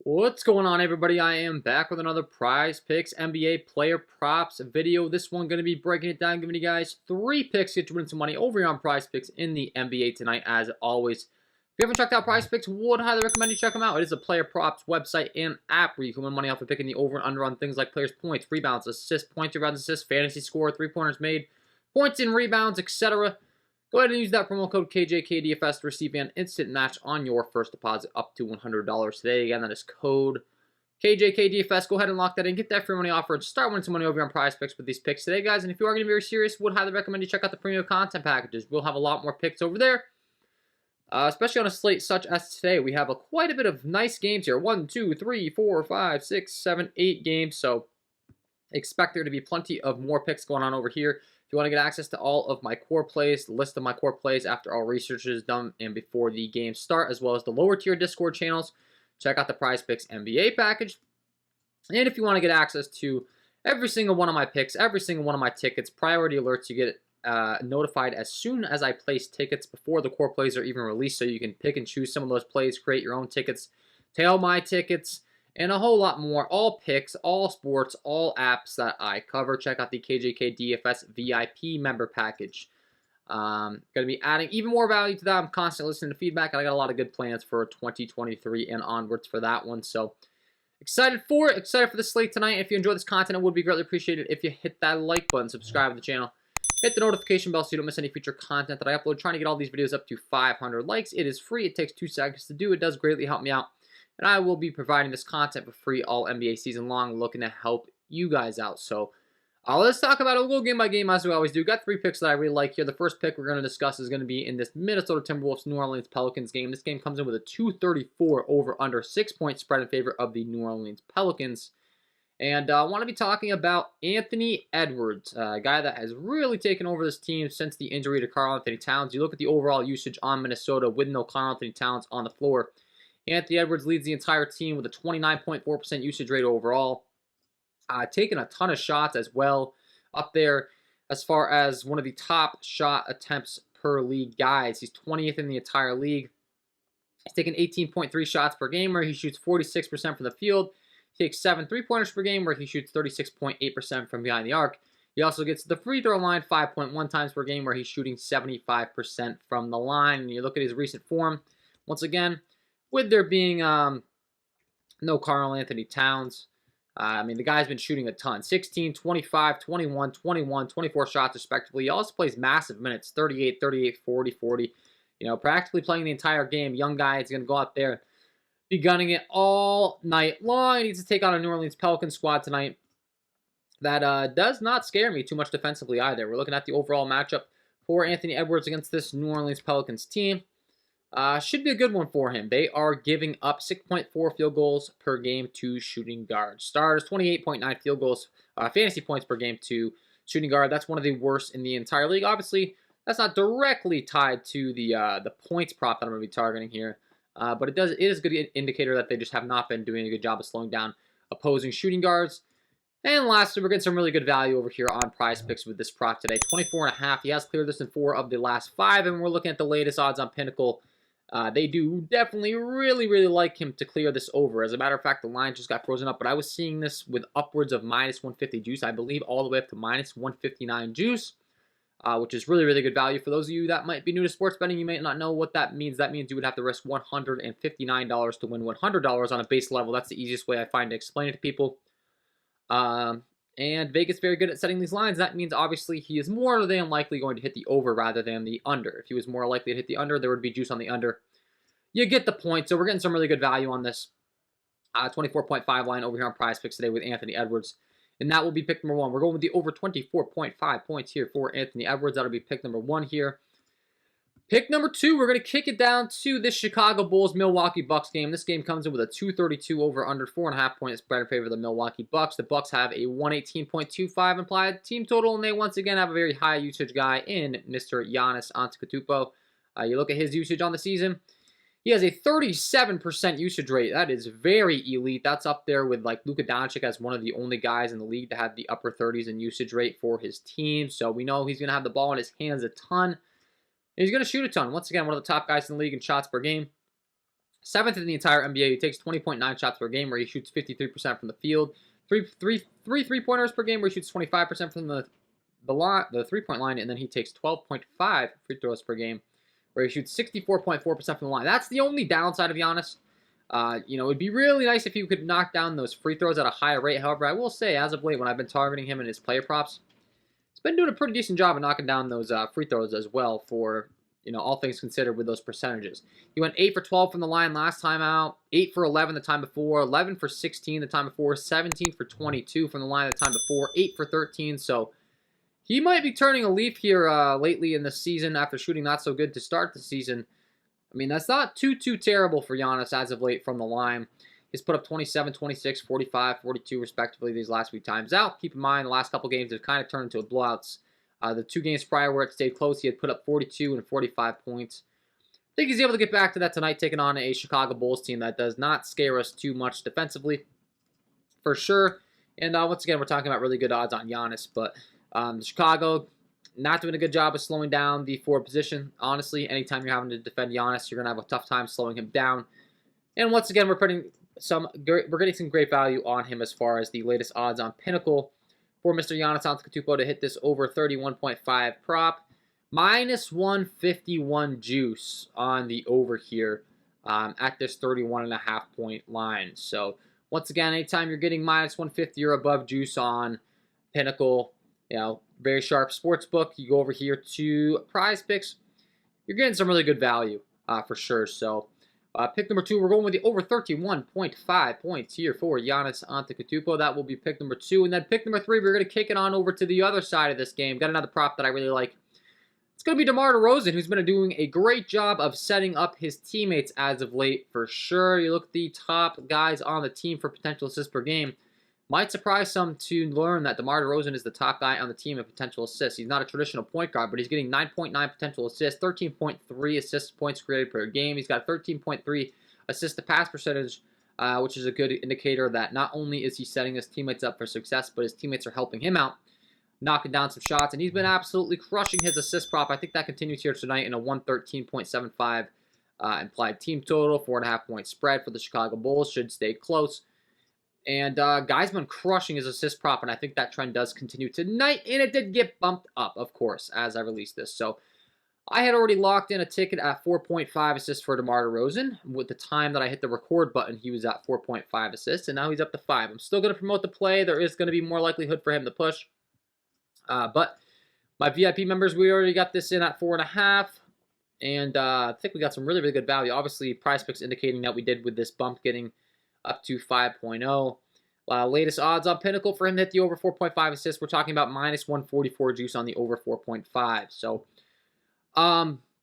What's going on, everybody? I am back with another Prize Picks NBA player props video. This one going to be breaking it down, giving you guys 3 picks to get you win some money over here on Prize Picks in the NBA tonight, as always. If you haven't checked out Prize Picks, would highly recommend you check them out. It is a player props website and app where you can win money off of picking the over and under on things like players' points, rebounds, assists, points, rebounds, assists, fantasy score, 3-pointers made, points and rebounds, etc. Go ahead and use that promo code KJK DFS to receive an instant match on your first deposit up to $100 today. Again, that is code KJK DFS. Go ahead and lock that in. Get that free money offer and start winning some money over here on Prize Picks with these picks today, guys. And if you are going to be very serious, would highly recommend you check out the premium content packages. We'll have a lot more picks over there, especially on a slate such as today. We have quite a bit of nice games here. 1, 2, 3, 4, 5, 6, 7, 8 games. So expect there to be plenty of more picks going on over here. If you want to get access to all of my core plays, the list of my core plays after all research is done and before the games start, as well as the lower tier Discord channels, check out the Prize Picks NBA package. And if you want to get access to every single one of my picks, every single one of my tickets, priority alerts, you get notified as soon as I place tickets before the core plays are even released, so you can pick and choose some of those plays, create your own tickets, tail my tickets, and a whole lot more. All picks, all sports, all apps that I cover. Check out the KJK DFS VIP member package. Going to be adding even more value to that. I'm constantly listening to feedback, and I got a lot of good plans for 2023 and onwards for that one. So excited for it. Excited for the slate tonight. If you enjoy this content, it would be greatly appreciated if you hit that like button, subscribe to the channel, hit the notification bell so you don't miss any future content that I upload. Trying to get all these videos up to 500 likes. It is free. It takes 2 seconds to do. It does greatly help me out. And I will be providing this content for free all NBA season long, looking to help you guys out. So let's talk about it. We'll go game by game as we always do. Got 3 picks that I really like here. The first pick we're going to discuss is going to be in this Minnesota Timberwolves New Orleans Pelicans game. This game comes in with a 234 over under 6-point spread in favor of the New Orleans Pelicans. And I want to be talking about Anthony Edwards, a guy that has really taken over this team since the injury to Karl-Anthony Towns. You look at the overall usage on Minnesota with no Karl-Anthony Towns on the floor. Anthony Edwards leads the entire team with a 29.4% usage rate overall. Taking a ton of shots as well, up there as far as one of the top shot attempts per league guys. He's 20th in the entire league. He's taking 18.3 shots per game, where he shoots 46% from the field. He takes 7 3-pointers per game, where he shoots 36.8% from behind the arc. He also gets to the free throw line 5.1 times per game, where he's shooting 75% from the line. And you look at his recent form, once again, with there being no Karl-Anthony Towns, the guy's been shooting a ton. 16, 25, 21, 21, 24 shots respectively. He also plays massive minutes, 38, 38, 40, 40. Practically playing the entire game. Young guy is going to go out there, be gunning it all night long. He needs to take on a New Orleans Pelicans squad tonight that does not scare me too much defensively either. We're looking at the overall matchup for Anthony Edwards against this New Orleans Pelicans team. Should be a good one for him. They are giving up 6.4 field goals per game to shooting guards. Stars, 28.9 field goals, fantasy points per game to shooting guard. That's one of the worst in the entire league. Obviously, that's not directly tied to the points prop that I'm going to be targeting here. But it is a good indicator that they just have not been doing a good job of slowing down opposing shooting guards. And lastly, we're getting some really good value over here on Prize Picks with this prop today. 24.5. He has cleared this in 4 of the last 5, and we're looking at the latest odds on Pinnacle. They do definitely really, really like him to clear this over. As a matter of fact, the line just got frozen up, but I was seeing this with upwards of minus 150 juice. I believe all the way up to minus 159 juice, which is really, really good value. For those of you that might be new to sports betting, you may not know what that means. That means you would have to risk $159 to win $100 on a base level. That's the easiest way I find to explain it to people. And Vegas very good at setting these lines. That means obviously he is more than likely going to hit the over rather than the under. If he was more likely to hit the under, there would be juice on the under. You get the point. So we're getting some really good value on this 24.5 line over here on Prize Picks today with Anthony Edwards. And that will be pick number 1. We're going with the over 24.5 points here for Anthony Edwards. That'll be pick number 1 here. Pick number 2, we're going to kick it down to this Chicago Bulls-Milwaukee Bucks game. This game comes in with a 232 over under 4.5-point spread in favor of the Milwaukee Bucks. The Bucks have a 118.25 implied team total, and they once again have a very high usage guy in Mr. Giannis Antetokounmpo. You look at his usage on the season. He has a 37% usage rate. That is very elite. That's up there with like Luka Doncic as one of the only guys in the league to have the upper 30s in usage rate for his team. So we know he's going to have the ball in his hands a ton. He's going to shoot a ton. Once again, one of the top guys in the league in shots per game. 7th in the entire NBA. He takes 20.9 shots per game, where he shoots 53% from the field. Three three-pointers per game, where he shoots 25% from the 3-point line, and then he takes 12.5 free throws per game, where he shoots 64.4% from the line. That's the only downside of Giannis. It'd be really nice if he could knock down those free throws at a higher rate. However, I will say, as of late, when I've been targeting him in his player props, he's been doing a pretty decent job of knocking down those free throws as well for, all things considered with those percentages. He went 8 for 12 from the line last time out, 8 for 11 the time before, 11 for 16 the time before, 17 for 22 from the line the time before, 8 for 13. So he might be turning a leaf here lately in the season after shooting not so good to start the season. I mean, that's not too terrible for Giannis as of late from the line. He's put up 27, 26, 45, 42 respectively these last few times out. Keep in mind, the last couple games have kind of turned into blowouts. The 2 games prior where it stayed close, he had put up 42 and 45 points. I think he's able to get back to that tonight, taking on a Chicago Bulls team that does not scare us too much defensively, for sure. And once again, we're talking about really good odds on Giannis, but Chicago not doing a good job of slowing down the forward position. Honestly, anytime you're having to defend Giannis, you're going to have a tough time slowing him down. And once again, we're getting some great value on him as far as the latest odds on Pinnacle for Mr. Giannis Antetokounmpo to hit this over 31.5 prop. Minus 151 juice on the over here at this 31.5 point line. So once again, anytime you're getting minus 150 or above juice on Pinnacle, very sharp sports book, you go over here to Prizepicks, you're getting some really good value for sure. So pick number 2, we're going with the over 31.5 points here for Giannis Antetokounmpo. That will be pick number 2. And then pick number 3, we're going to kick it on over to the other side of this game. Got another prop that I really like. It's going to be DeMar DeRozan, who's been doing a great job of setting up his teammates as of late, for sure. You look at the top guys on the team for potential assists per game. Might surprise some to learn that DeMar DeRozan is the top guy on the team in potential assists. He's not a traditional point guard, but he's getting 9.9 potential assists, 13.3 assist points created per game. He's got 13.3 assist-to-pass percentage, which is a good indicator that not only is he setting his teammates up for success, but his teammates are helping him out, knocking down some shots, and he's been absolutely crushing his assist prop. I think that continues here tonight in a 113.75 implied team total, 4.5 point spread for the Chicago Bulls. Should stay close. And guy's been crushing his assist prop, and I think that trend does continue tonight, and it did get bumped up, of course, as I released this. So I had already locked in a ticket at 4.5 assists for DeMar DeRozan. With the time that I hit the record button, he was at 4.5 assists, and now he's up to 5. I'm still going to promote the play. There is going to be more likelihood for him to push. But my VIP members, we already got this in at 4.5, and I think we got some really good value. Obviously, Prizepicks indicating that we did with this bump getting up to 5.0. Latest odds on Pinnacle for him to hit the over 4.5 assists. We're talking about minus 144 juice on the over 4.5. So,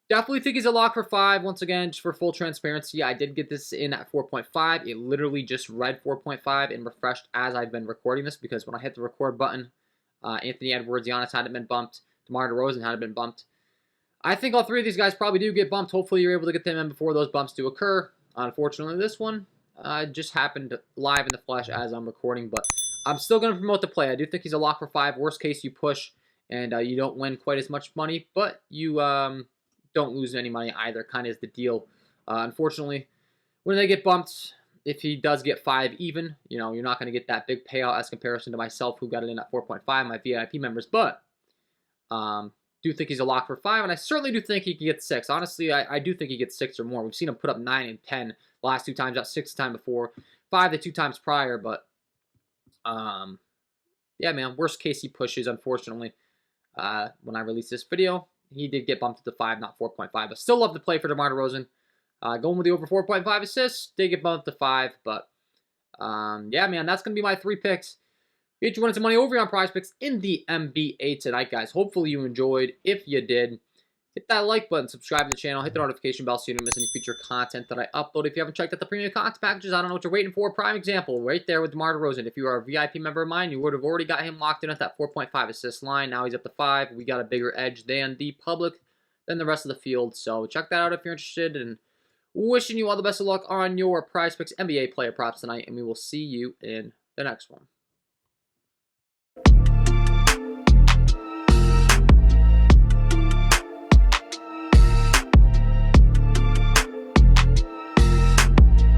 definitely think he's a lock for 5. Once again, just for full transparency, I did get this in at 4.5. It literally just read 4.5 and refreshed as I've been recording this, because when I hit the record button, Anthony Edwards, Giannis hadn't been bumped. DeMar DeRozan hadn't been bumped. I think all 3 of these guys probably do get bumped. Hopefully, you're able to get them in before those bumps do occur. Unfortunately, this one just happened live in the flesh as I'm recording, but I'm still going to promote the play. I do think he's a lock for 5. Worst case, you push, and you don't win quite as much money, but you don't lose any money either, kind of is the deal. Unfortunately, when they get bumped, if he does get 5 even, you're not going to get that big payout as comparison to myself, who got it in at 4.5, my VIP members, but do think he's a lock for 5, and I certainly do think he can get 6. Honestly, I do think he gets 6 or more. We've seen him put up 9 and 10 the last 2 times, out 6 the time before, 5 the 2 times prior, but yeah, man, worst case he pushes, unfortunately. When I release this video, he did get bumped to 5, not 4.5, but still love the play for DeMar DeRozan. Going with the over 4.5 assists, did get bumped to 5, but yeah, man, that's going to be my 3 picks. Get you winning some money over on Prizepicks in the NBA tonight, guys. Hopefully you enjoyed. If you did, hit that like button, subscribe to the channel, hit the notification bell so you don't miss any future content that I upload. If you haven't checked out the premium content packages, I don't know what you're waiting for. Prime example, right there with DeMar DeRozan. If you are a VIP member of mine, you would have already got him locked in at that 4.5 assist line. Now he's up to 5. We got a bigger edge than the public, than the rest of the field. So check that out if you're interested, and wishing you all the best of luck on your Prizepicks NBA player props tonight, and we will see you in the next one.